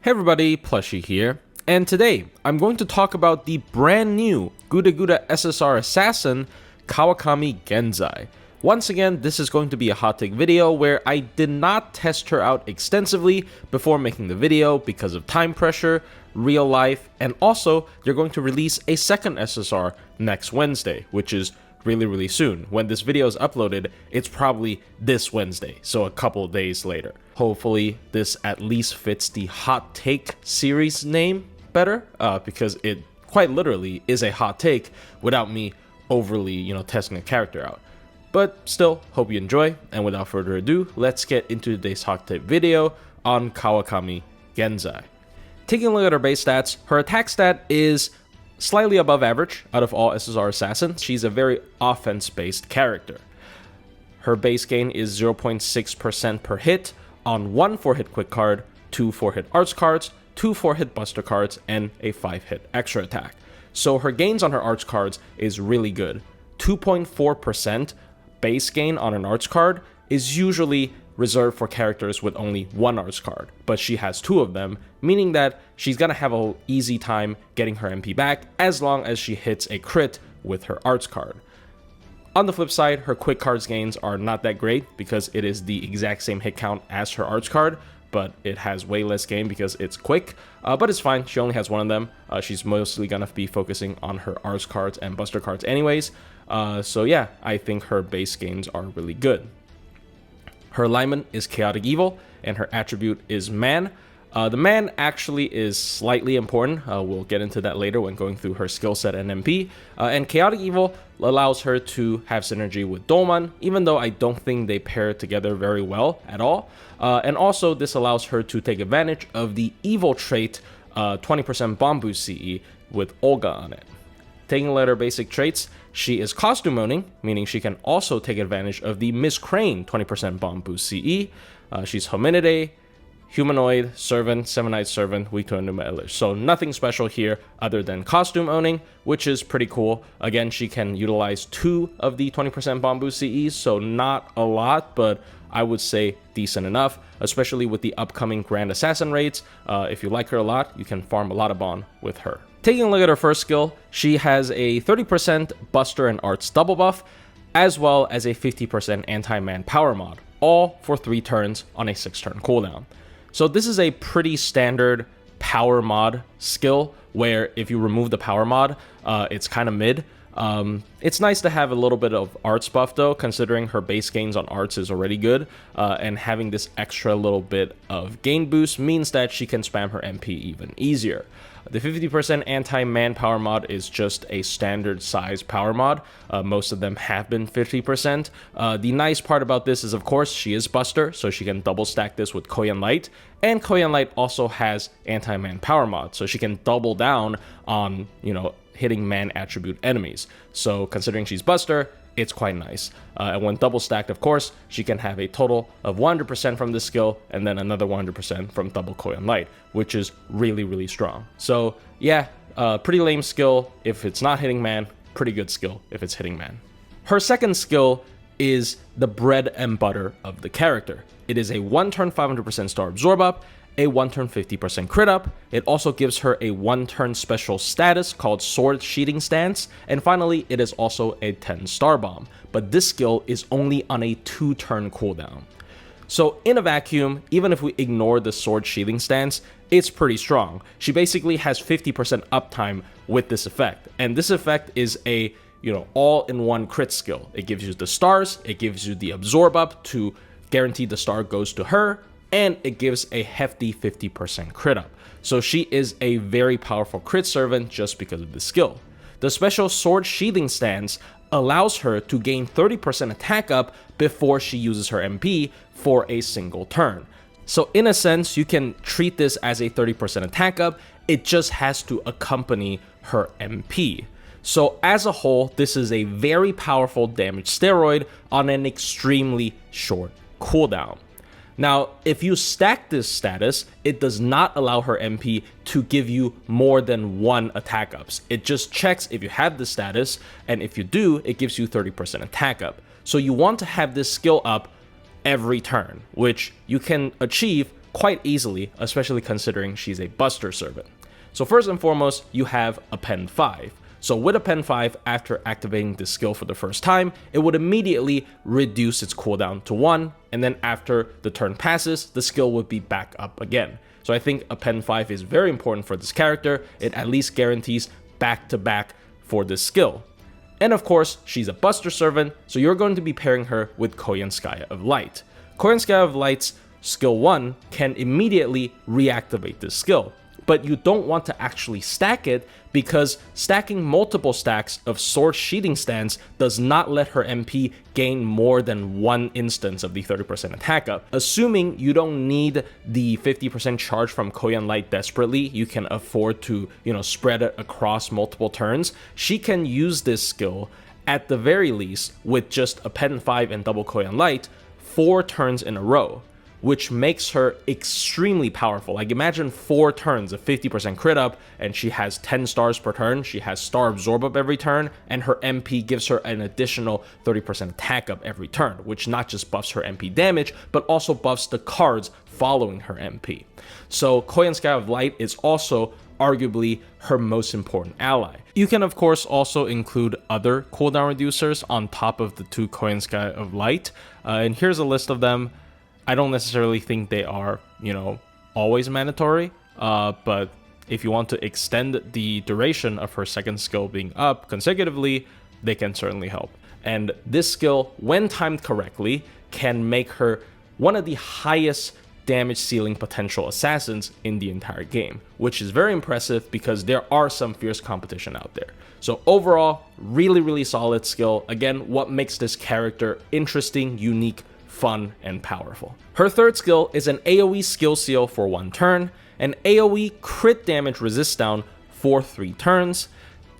Hey everybody, Plushie here, and today I'm going to talk about the brand new Guda Guda SSR Assassin, Kawakami Gensai. Once again, this is going to be a hot take video where I did not test her out extensively before making the video because of time pressure, real life, and also they're going to release a second SSR next Wednesday, which is really soon. When this video is uploaded, it's probably this Wednesday, so a couple of days later. Hopefully this at least fits the hot take series name better, because it quite literally is a hot take without me overly, testing a character out. But still, hope you enjoy, and without further ado, let's get into today's hot take video on Kawakami Gensai. Taking a look at her base stats, her attack stat is slightly above average out of all SSR assassins. She's a very offense-based character. Her base gain is 0.6% per hit on 1 4-hit quick card, 2 4-hit arts cards, 2 4-hit buster cards, and a 5-hit extra attack. So her gains on her arts cards is really good. 2.4% base gain on an arts card is usually reserved for characters with only 1 arts card, but she has 2 of them, meaning that she's gonna have an easy time getting her MP back as long as she hits a crit with her arts card. On the flip side, her quick cards gains are not that great because it is the exact same hit count as her arts card, but it has way less gain because it's quick, but it's fine. She only has 1 of them. She's mostly gonna be focusing on her arts cards and buster cards anyways, so yeah, I think her base gains are really good. Her alignment is Chaotic Evil, and her attribute is Man. The Man actually is slightly important. We'll get into that later when going through her skill set and MP. And Chaotic Evil allows her to have synergy with Dolman, even though I don't think they pair together very well at all. And also, this allows her to take advantage of the Evil trait 20% bomb boost CE with Olga on it. Taking a look at her basic traits, she is costume owning, meaning she can also take advantage of the Miss Crane 20% bomb boost CE. She's Hominidae, Humanoid, Servant, Seven-Eyed Servant, weak to Enigma Elish. So nothing special here other than costume owning, which is pretty cool. Again, she can utilize 2 of the 20% bomb boost CEs, so not a lot, but I would say decent enough, especially with the upcoming Grand Assassin raids. If you like her a lot, you can farm a lot of bond with her. Taking a look at her first skill, she has a 30% Buster and Arts double buff, as well as a 50% anti-man power mod, all for 3 turns on a 6-turn cooldown. So this is a pretty standard power mod skill, where if you remove the power mod, it's kind of mid. It's nice to have a little bit of arts buff though, considering her base gains on arts is already good, and having this extra little bit of gain boost means that she can spam her MP even easier. The 50% anti-man power mod is just a standard size power mod. Most of them have been 50%. The nice part about this is, of course, she is Buster, so she can double stack this with Koyan Light. And Koyan Light also has anti-man power mod, so she can double down on, hitting man attribute enemies. So considering she's Buster, it's quite nice. And when double stacked, of course, she can have a total of 100% from this skill and then another 100% from double Koyan Light, which is really strong. So yeah, pretty lame skill if it's not hitting man, pretty good skill if it's hitting man. Her second skill is the bread and butter of the character. It is a 1-turn 500% star absorb up, a 1-turn 50% crit up. It also gives her a 1-turn special status called Sword Sheathing Stance, and finally it is also a 10 star bomb, but this skill is only on a 2-turn cooldown. So in a vacuum, even if we ignore the Sword Sheathing Stance, it's pretty strong. She basically has 50% uptime with this effect, and this effect is a all-in-one crit skill. It gives you the stars, it gives you the absorb up to guarantee the star goes to her, and it gives a hefty 50% crit up. So she is a very powerful crit servant just because of this skill. The special Sword Sheathing Stance allows her to gain 30% attack up before she uses her MP for a single turn. So in a sense, you can treat this as a 30% attack up, it just has to accompany her MP. So as a whole, this is a very powerful damage steroid on an extremely short cooldown. Now, if you stack this status, it does not allow her MP to give you more than 1 attack ups. It just checks if you have the status, and if you do, it gives you 30% attack up. So you want to have this skill up every turn, which you can achieve quite easily, especially considering she's a Buster Servant. So first and foremost, you have Append 5. So with Append 5, after activating this skill for the first time, it would immediately reduce its cooldown to 1, and then after the turn passes, the skill would be back up again. So I think Append 5 is very important for this character. It at least guarantees back-to-back for this skill. And of course, she's a Buster Servant, so you're going to be pairing her with Koyanskaya of Light. Koyanskaya of Light's skill 1 can immediately reactivate this skill, but you don't want to actually stack it because stacking multiple stacks of Sword Sheathing Stance does not let her MP gain more than one instance of the 30% attack up. Assuming you don't need the 50% charge from Koyan Light desperately, you can afford to, spread it across multiple turns, she can use this skill at the very least with just Append 5 and double Koyan Light 4 turns in a row, which makes her extremely powerful. Like imagine 4 turns of 50% crit up, and she has 10 stars per turn, she has star absorb up every turn, and her MP gives her an additional 30% attack up every turn, which not just buffs her MP damage, but also buffs the cards following her MP. So Koyanskaya of Light is also arguably her most important ally. You can of course also include other cooldown reducers on top of the 2 Koyanskaya of Light, and here's a list of them. I don't necessarily think they are, always mandatory, but if you want to extend the duration of her second skill being up consecutively, they can certainly help. And this skill, when timed correctly, can make her one of the highest damage ceiling potential assassins in the entire game, which is very impressive because there are some fierce competition out there. So overall, really, really solid skill. Again, what makes this character interesting, unique, fun, and powerful. Her third skill is an AoE skill seal for 1 turn, an AoE crit damage resist down for 3 turns,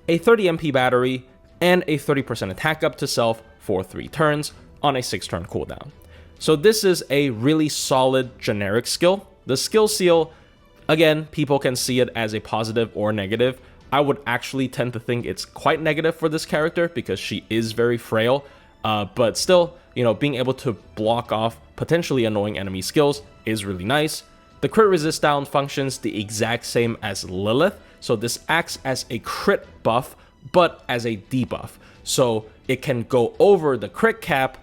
a 30 MP battery, and a 30% attack up to self for 3 turns on a 6-turn cooldown. So this is a really solid generic skill. The skill seal, again, people can see it as a positive or negative. I would actually tend to think it's quite negative for this character because she is very frail, but still, being able to block off potentially annoying enemy skills is really nice. The crit resist down functions the exact same as Lilith, so this acts as a crit buff, but as a debuff. So it can go over the crit cap,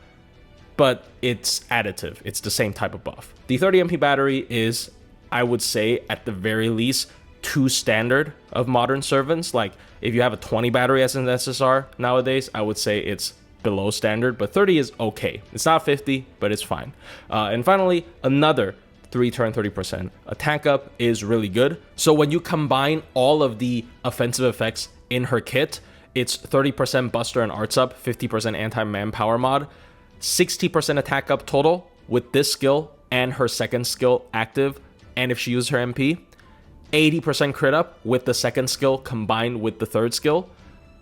but it's additive. It's the same type of buff. The 30 MP battery is, I would say, at the very least, too standard of modern servants. Like, if you have a 20 battery as an SSR nowadays, I would say it's below standard, but 30 is okay. It's not 50, but it's fine. And finally, another 3-turn 30% attack up is really good. So when you combine all of the offensive effects in her kit, it's 30% Buster and Arts up, 50% anti-manpower mod, 60% attack up total with this skill and her second skill active, and if she uses her MP, 80% crit up with the second skill combined with the third skill.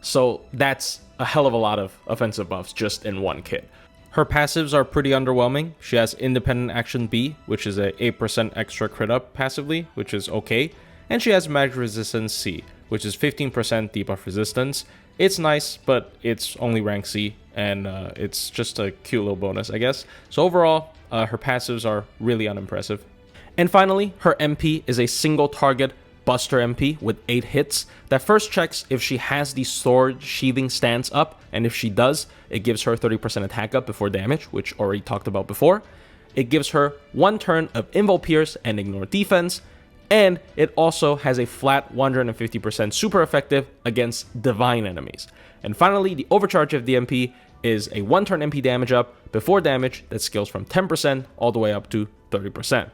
So that's a hell of a lot of offensive buffs just in one kit. Her passives are pretty underwhelming. She has Independent Action B, which is a 8% extra crit up passively, which is okay. And she has Magic Resistance C, which is 15% debuff resistance. It's nice, but it's only rank C, and it's just a cute little bonus, I guess. So overall, her passives are really unimpressive. And finally, her MP is a single target Buster MP with 8 hits that first checks if she has the Sword Sheathing Stance up, and if she does, it gives her 30% attack up before damage, which already talked about before. It gives her 1 turn of Invul Pierce and Ignore Defense, and it also has a flat 150% super effective against divine enemies. And finally, the overcharge of the MP is a 1-turn MP damage up before damage that scales from 10% all the way up to 30%.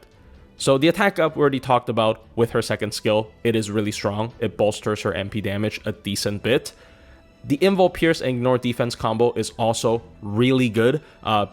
So the attack up we already talked about with her second skill. It is really strong. It bolsters her MP damage a decent bit. The Invul Pierce and Ignore Defense combo is also really good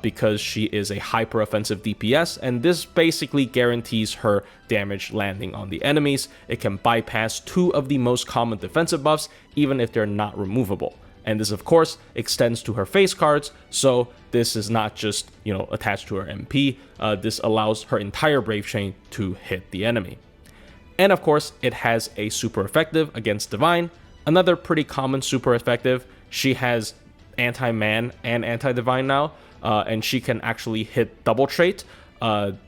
because she is a hyper offensive DPS, and this basically guarantees her damage landing on the enemies. It can bypass 2 of the most common defensive buffs even if they're not removable. And this, of course, extends to her face cards, so this is not just, attached to her MP. This allows her entire Brave Chain to hit the enemy. And of course, it has a super effective against Divine, another pretty common super effective. She has anti-man and anti-divine now, and she can actually hit double trait.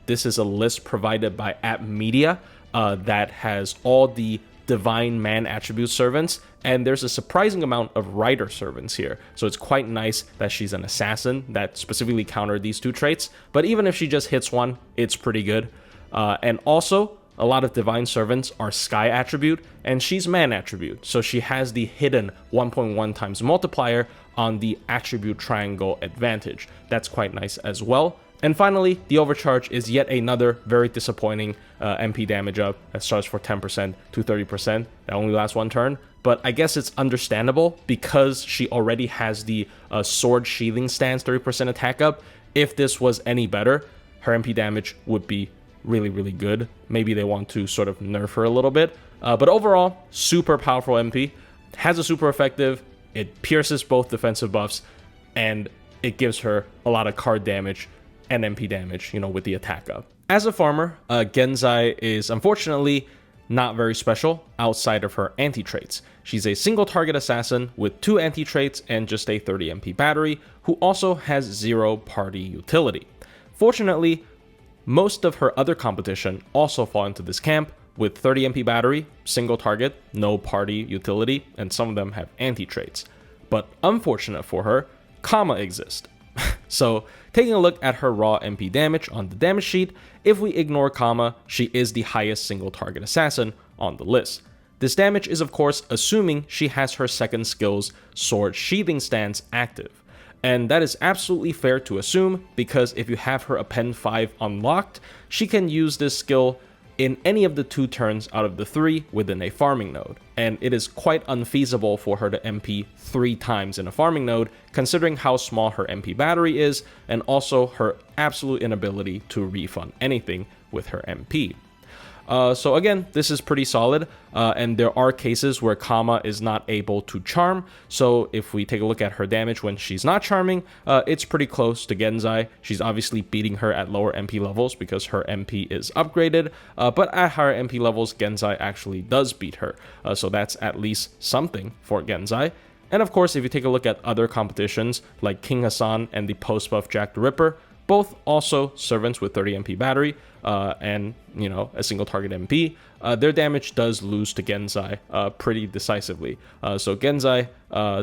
This is a list provided by appmedia that has all the divine man attribute servants, and there's a surprising amount of rider servants here. So it's quite nice that she's an assassin that specifically countered these two traits, but even if she just hits one, it's pretty good. And also, a lot of divine servants are sky attribute, and she's man attribute, so she has the hidden 1.1 times multiplier on the attribute triangle advantage. That's quite nice as well. And finally, the overcharge is yet another very disappointing MP damage up that starts for 10% to 30%. That only lasts one turn, but I guess it's understandable because she already has the sword sheathing stance 30% attack up. If this was any better, her MP damage would be really good. Maybe they want to sort of nerf her a little bit. But overall, super powerful MP. Has a super effective, it pierces both defensive buffs, and it gives her a lot of card damage and MP damage, with the attack up. As a farmer, Gensai is unfortunately not very special outside of her anti-traits. She's a single target assassin with 2 anti-traits and just a 30 MP battery, who also has 0 party utility. Fortunately, most of her other competition also fall into this camp with 30 MP battery, single target, no party utility, and some of them have anti-traits. But unfortunate for her, Kama exists. So, taking a look at her raw MP damage on the damage sheet, if we ignore Kama, she is the highest single target assassin on the list. This damage is of course assuming she has her second skill's sword sheathing stance active. And that is absolutely fair to assume, because if you have her append 5 unlocked, she can use this skill in any of the 2 turns out of the 3 within a farming node, and it is quite unfeasible for her to MP 3 times in a farming node, considering how small her MP battery is, and also her absolute inability to refund anything with her MP. So again, this is pretty solid, and there are cases where Kama is not able to charm, so if we take a look at her damage when she's not charming, it's pretty close to Gensai. She's obviously beating her at lower MP levels because her MP is upgraded, but at higher MP levels, Gensai actually does beat her, so that's at least something for Gensai. And of course, if you take a look at other competitions like King Hassan and the post-buff Jack the Ripper, both also servants with 30 MP battery, and a single target MP, their damage does lose to Gensai pretty decisively. So Gensai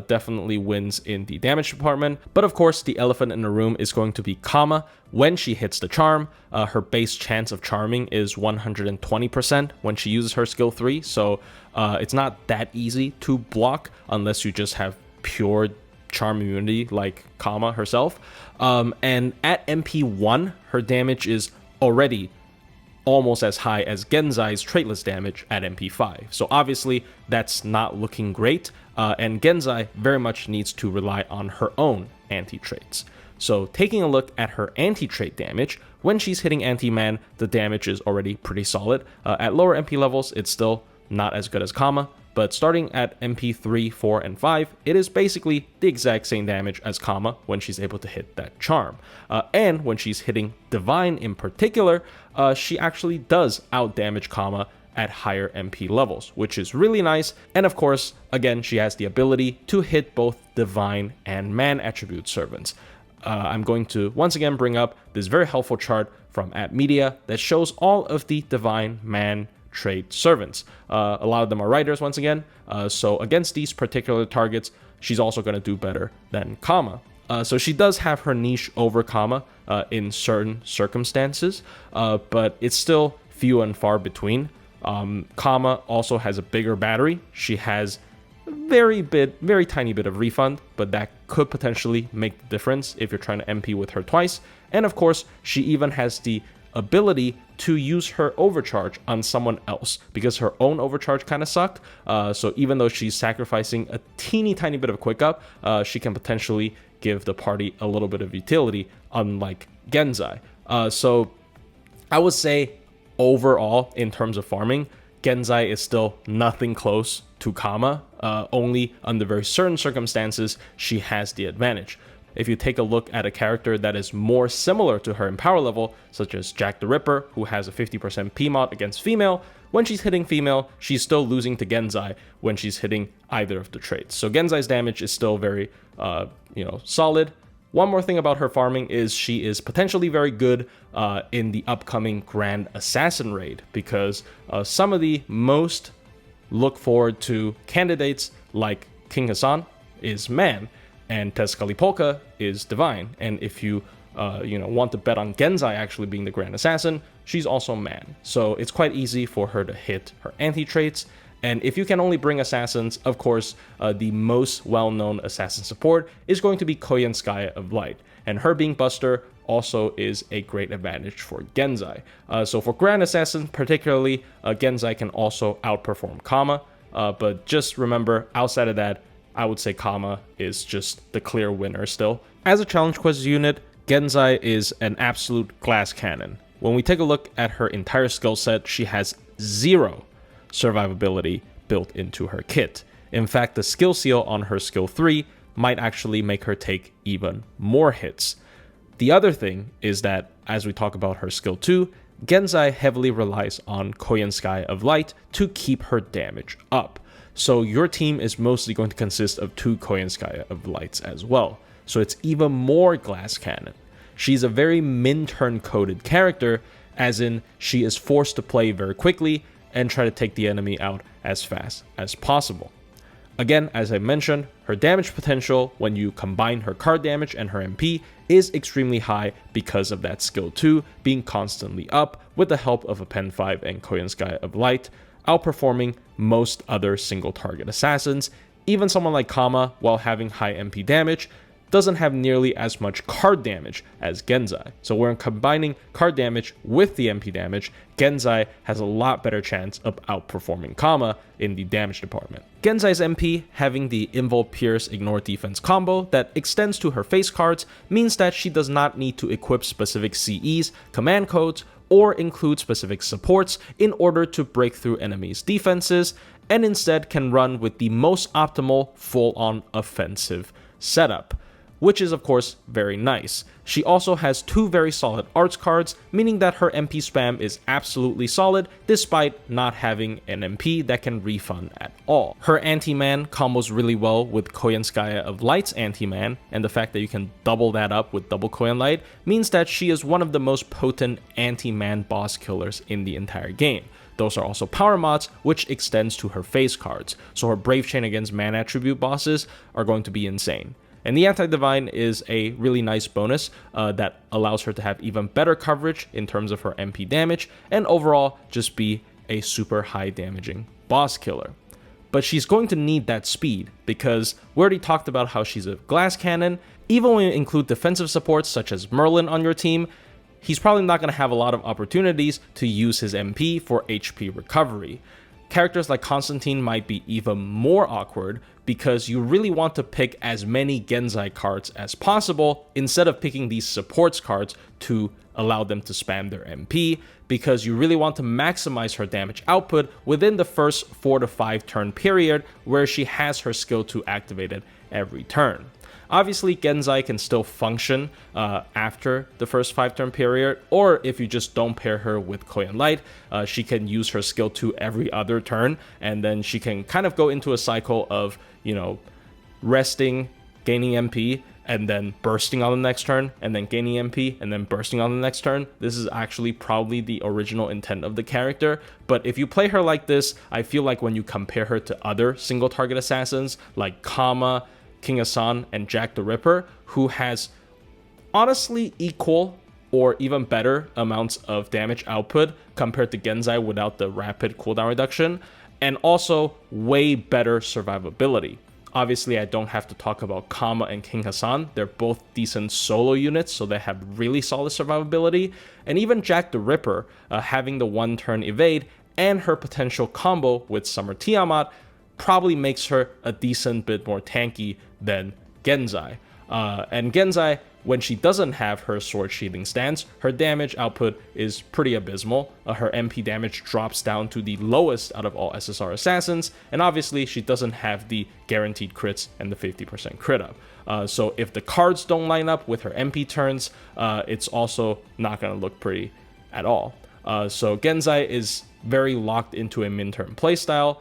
definitely wins in the damage department, but of course the elephant in the room is going to be Kama. When she hits the charm, her base chance of charming is 120% when she uses her skill 3, so it's not that easy to block unless you just have pure charm immunity like Kama herself. And at MP 1, her damage is already almost as high as Gensai's traitless damage at MP 5. So obviously that's not looking great, and Gensai very much needs to rely on her own anti-traits. So taking a look at her anti-trait damage, when she's hitting anti-man, the damage is already pretty solid. At lower MP levels, it's still not as good as Kama, but starting at MP 3, 4, and 5, it is basically the exact same damage as Kama when she's able to hit that charm. And when she's hitting Divine in particular, she actually does outdamage Kama at higher MP levels, which is really nice. And of course, again, she has the ability to hit both Divine and Man attribute servants. I'm going to once again bring up this very helpful chart from appmedia that shows all of the Divine Man trait servants. A lot of them are riders once again, so against these particular targets, she's also going to do better than Kama. So she does have her niche over Kama in certain circumstances, but it's still few and far between. Kama also has a bigger battery. She has very tiny bit of refund, but that could potentially make the difference if you're trying to MP with her twice. And of course, she even has the ability to use her overcharge on someone else because her own overcharge kind of sucked. So even though she's sacrificing a teeny tiny bit of quick up, she can potentially give the party a little bit of utility, unlike Gensai. So I would say overall, in terms of farming, Gensai is still nothing close to Kama. Only under very certain circumstances she has the advantage. If you take a look at a character that is more similar to her in power level, such as Jack the Ripper, who has a 50% PMOD against female, when she's hitting female, she's still losing to Gensai when she's hitting either of the traits. So Gensai's damage is still very, solid. One more thing about her farming is she is potentially very good in the upcoming Grand Assassin raid, because some of the most look forward to candidates like King Hassan is man, and Tezcatlipoca is divine. And if you want to bet on Gensai actually being the Grand Assassin, she's also man. So it's quite easy for her to hit her anti-traits. And if you can only bring assassins, of course, the most well-known assassin support is going to be Koyanskaya of Light. And her being Buster also is a great advantage for Gensai. So for Grand Assassin particularly, Gensai can also outperform Kama. But just remember, outside of that, I would say Kama is just the clear winner still. As a challenge quest unit, Gensai is an absolute glass cannon. When we take a look at her entire skill set, she has 0 survivability built into her kit. In fact, the skill seal on her skill 3 might actually make her take even more hits. The other thing is that, as we talk about her skill 2, Gensai heavily relies on Koyanskaya of Light to keep her damage up. So your team is mostly going to consist of 2 Koyanskaya of Lights as well. So it's even more glass cannon. She's a very min-turn coded character, as in she is forced to play very quickly and try to take the enemy out as fast as possible. Again, as I mentioned, her damage potential when you combine her card damage and her MP is extremely high because of that skill 2 being constantly up with the help of a Pen 5 and Koyanskaya of Light, outperforming most other single target assassins. Even someone like Kama, while having high MP damage, doesn't have nearly as much card damage as Gensai. So when combining card damage with the MP damage, Gensai has a lot better chance of outperforming Kama in the damage department. Gensai's MP having the Invul Pierce Ignore Defense combo that extends to her face cards means that she does not need to equip specific CEs, command codes, or include specific supports in order to break through enemies' defenses, and instead can run with the most optimal full-on offensive setup, which is of course very nice. She also has 2 very solid arts cards, meaning that her MP spam is absolutely solid despite not having an MP that can refund at all. Her anti-man combos really well with Koyanskaya of Light's anti-man, and the fact that you can double that up with double Koyan Light means that she is one of the most potent anti-man boss killers in the entire game. Those are also power mods, which extends to her face cards, so her Brave Chain against man attribute bosses are going to be insane. And the Anti-Divine is a really nice bonus that allows her to have even better coverage in terms of her MP damage, and overall just be a super high damaging boss killer. But she's going to need that speed, because we already talked about how she's a glass cannon. Even when you include defensive supports such as Merlin on your team, he's probably not going to have a lot of opportunities to use his MP for HP recovery. Characters like Constantine might be even more awkward because you really want to pick as many Gensai cards as possible instead of picking these supports cards to allow them to spam their MP, because you really want to maximize her damage output within the first 4 to 5 turn period where she has her skill 2 activated every turn. Obviously, Gensai can still function after the first 5 turn period, or if you just don't pair her with Koyan Light, she can use her skill 2 every other turn, and then she can kind of go into a cycle of, resting, gaining MP, and then bursting on the next turn, and then gaining MP, and then bursting on the next turn. This is actually probably the original intent of the character, but if you play her like this, I feel like when you compare her to other single target assassins like Kama, King Hassan, and Jack the Ripper, who has honestly equal or even better amounts of damage output compared to Gensai without the rapid cooldown reduction, and also way better survivability. Obviously, I don't have to talk about Kama and King Hassan. They're both decent solo units, so they have really solid survivability. And even Jack the Ripper, having the 1-turn evade and her potential combo with Summer Tiamat, probably makes her a decent bit more tanky than Gensai. And Gensai, when she doesn't have her sword sheathing stance, her damage output is pretty abysmal. Her MP damage drops down to the lowest out of all SSR assassins, and obviously she doesn't have the guaranteed crits and the 50% crit up. So if the cards don't line up with her MP turns, it's also not going to look pretty at all. So Gensai is very locked into a min-turn playstyle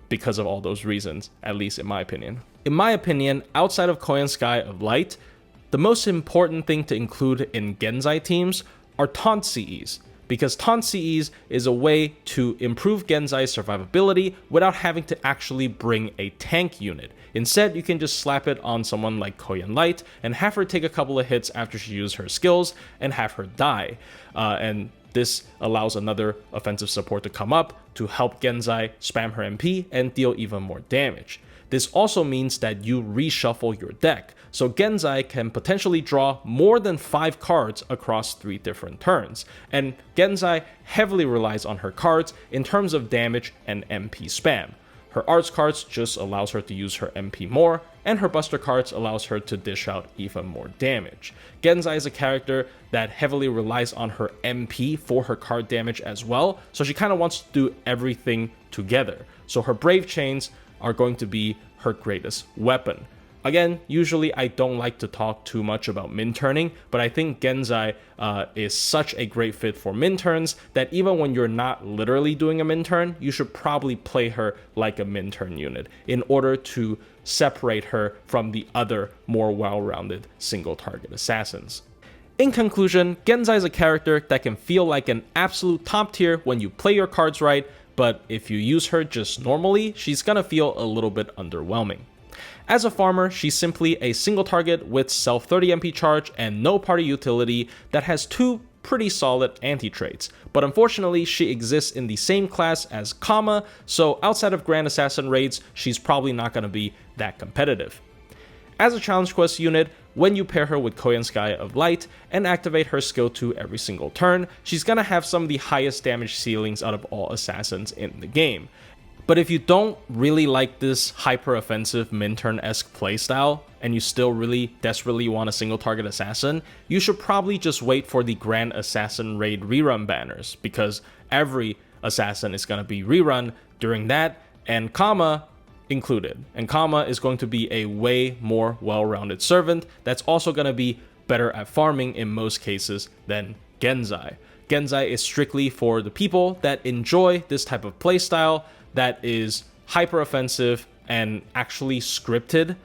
because of all those reasons, at least in my opinion. In my opinion, outside of Koyanskaya of Light, The most important thing to include in Gensai teams are taunt CEs, because taunt CEs is a way to improve Gensai's survivability without having to actually bring a tank unit. Instead, you can just slap it on someone like Koyan Light and have her take a couple of hits after she uses her skills and have her die. And this allows another offensive support to come up to help Gensai spam her MP and deal even more damage. This also means that you reshuffle your deck, so Gensai can potentially draw more than 5 cards across 3 different turns, and Gensai heavily relies on her cards in terms of damage and MP spam. Her arts cards just allows her to use her MP more, and her buster cards allows her to dish out even more damage. Gensai is a character that heavily relies on her MP for her card damage as well, so she kind of wants to do everything together. So her Brave Chains are going to be her greatest weapon. Again, usually I don't like to talk too much about min turning, but I think Gensai is such a great fit for min turns that even when you're not literally doing a min turn, you should probably play her like a min turn unit in order to separate her from the other more well-rounded single target assassins. In conclusion, Gensai is a character that can feel like an absolute top tier when you play your cards right, but if you use her just normally, she's gonna feel a little bit underwhelming. As a farmer, she's simply a single target with self 30 MP charge and no party utility that has 2 pretty solid anti-traits, but unfortunately she exists in the same class as Kama, so outside of Grand Assassin raids, she's probably not gonna be that competitive. As a challenge quest unit, when you pair her with Koyan Sky of Light and activate her skill 2 every single turn, she's gonna have some of the highest damage ceilings out of all assassins in the game. But if you don't really like this hyper-offensive min-turn-esque playstyle, and you still really desperately want a single-target assassin, you should probably just wait for the Grand Assassin Raid rerun banners, because every assassin is going to be rerun during that, and Kama included. And Kama is going to be a way more well-rounded servant that's also going to be better at farming in most cases than Gensai. Gensai is strictly for the people that enjoy this type of playstyle that is hyper offensive and actually scripted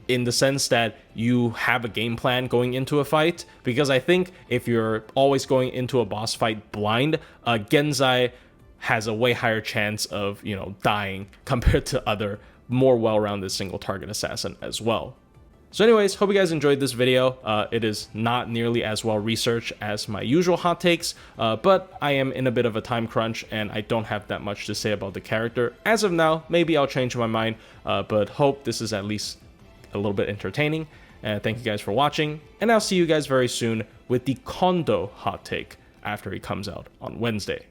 in the sense that you have a game plan going into a fight, because I think if you're always going into a boss fight blind, Gensai has a way higher chance of, dying compared to other more well-rounded single target assassin as well. So anyways, hope you guys enjoyed this video. It is not nearly as well researched as my usual hot takes, but I am in a bit of a time crunch and I don't have that much to say about the character. As of now, maybe I'll change my mind, but hope this is at least a little bit entertaining. Thank you guys for watching, and I'll see you guys very soon with the Kondo hot take after he comes out on Wednesday.